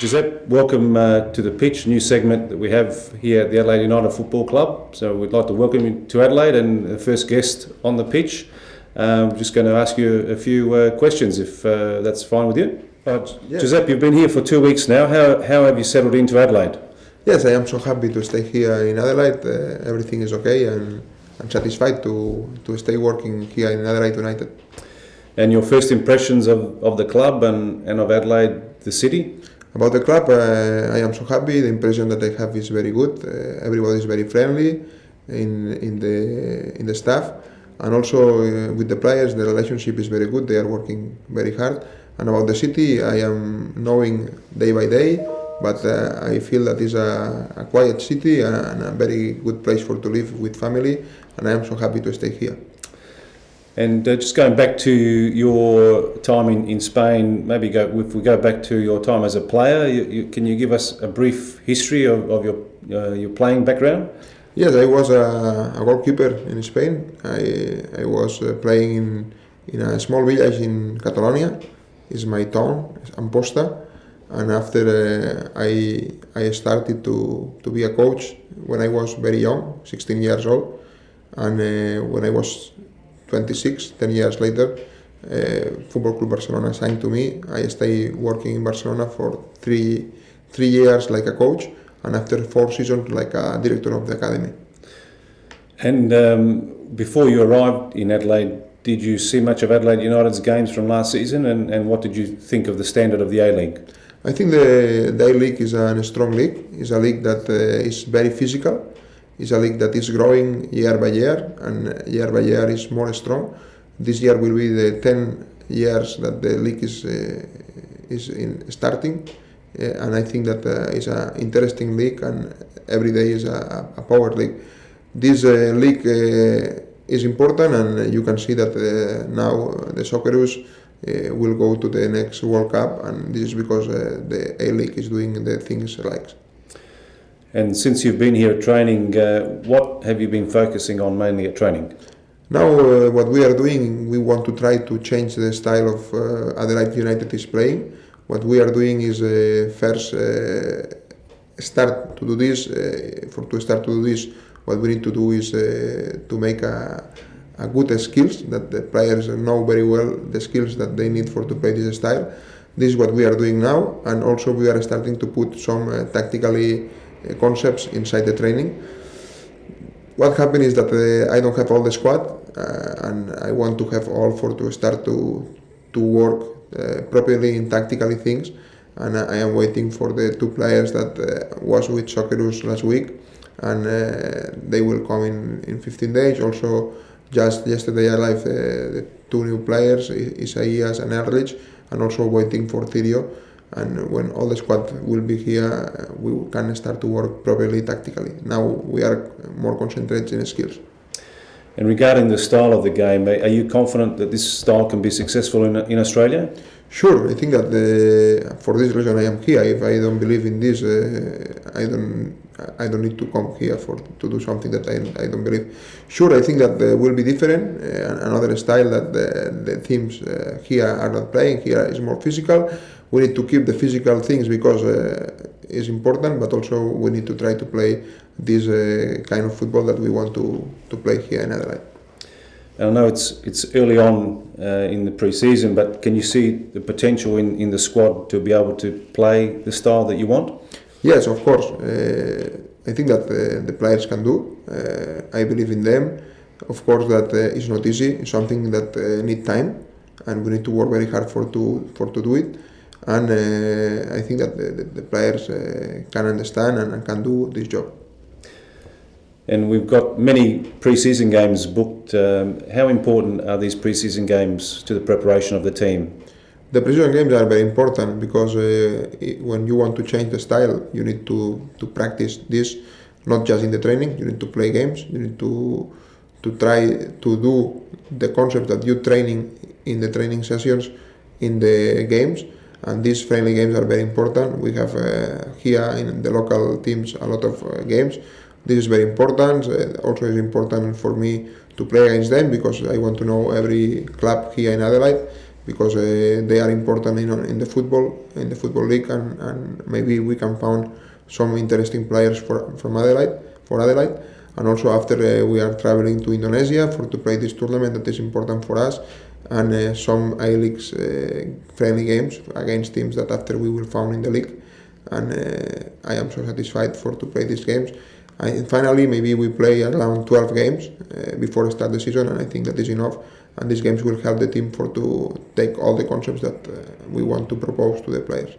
Josep, welcome to the pitch, new segment that we have here at the Adelaide United Football Club. So we'd like to welcome you to Adelaide and the first guest on the pitch. I'm just going to ask you a few questions, if that's fine with you. Yes. Josep, you've been here for 2 weeks now. How have you settled into Adelaide? Yes, I am so happy to stay here in Adelaide. Everything is okay, and I'm satisfied to stay working here in Adelaide United. And your first impressions of the club and of Adelaide, the city? About the club, I am so happy. The impression that I have is very good. Everybody is very friendly in the staff, and also with the players, the relationship is very good. They are working very hard. And about the city, I am knowing day by day, but I feel that it's a quiet city and a very good place to live with family, and I am so happy to stay here. And just going back to your time in Spain, if we go back to your time as a player, can you give us a brief history of your playing background? Yes, I was a goalkeeper in Spain. I was playing in a small village in Catalonia. It's my town, Amposta. And after I started to be a coach when I was very young, 16 years old. And when I was 26, 10 years later, Football Club Barcelona signed to me. I stayed working in Barcelona for three years like a coach, and after 4 seasons like a director of the academy. And before you arrived in Adelaide, did you see much of Adelaide United's games from last season, and what did you think of the standard of the A-League? I think the A-League is a strong league. It's a league that is very physical. It's a league that is growing year by year, and year by year is more strong. This year will be the 10 years that the league is starting, and I think that is an interesting league, and every day is a power league. This league is important, and you can see that now the Socceroos will go to the next World Cup, and this is because the A-League is doing the things like. And since you've been here at training, what have you been focusing on mainly at training? Now what we are doing, we want to try to change the style of Adelaide United is playing. What we are doing is first start to do this. What we need to do is to make a good skills that the players know very well the skills that they need to play this style. This is what we are doing now, and also we are starting to put some tactically concepts inside the training. What happened is that I don't have all the squad, and I want to have all to start to work properly in tactically things, and I am waiting for the 2 players that was with Socceroos last week, and they will come in 15 days. Also, just yesterday I arrived the 2 new players, Isaias and Erlich, and also waiting for Thirio. And when all the squad will be here, we can start to work properly tactically. Now we are more concentrated in skills. And regarding the style of the game, are you confident that this style can be successful in Australia? Sure, I think that for this reason I am here. If I don't believe in this, I don't need to come here to do something that I don't believe. Sure, I think that will be different, another style that the teams here are not playing. Here is more physical. We need to keep the physical things because it's important, but also we need to try to play this kind of football that we want to play here in Adelaide. I know it's early on in the pre-season, but can you see the potential in the squad to be able to play the style that you want? Yes, of course. I think that the players can do. I believe in them. Of course, that it's not easy. It's something that needs time, and we need to work very hard for to do it. And I think that the players can understand and can do this job. And we've got many pre-season games booked. How important are these pre-season games to the preparation of the team? The pre-season games are very important because when you want to change the style, you need to practice this, not just in the training. You need to play games. You need to try to do the concept that you're training in the training sessions in the games. And these friendly games are very important. We have here in the local teams a lot of games. This is very important. Also, it's important for me to play against them because I want to know every club here in Adelaide. because they are important in the football league, and maybe we can find some interesting players for Adelaide. And also after we are traveling to Indonesia to play this tournament that is important for us, and some A-League's friendly games against teams that after we will found in the league. And I am so satisfied to play these games. And finally, maybe we play around 12 games before start the season, and I think that is enough. And these games will help the team to take all the concepts that we want to propose to the players.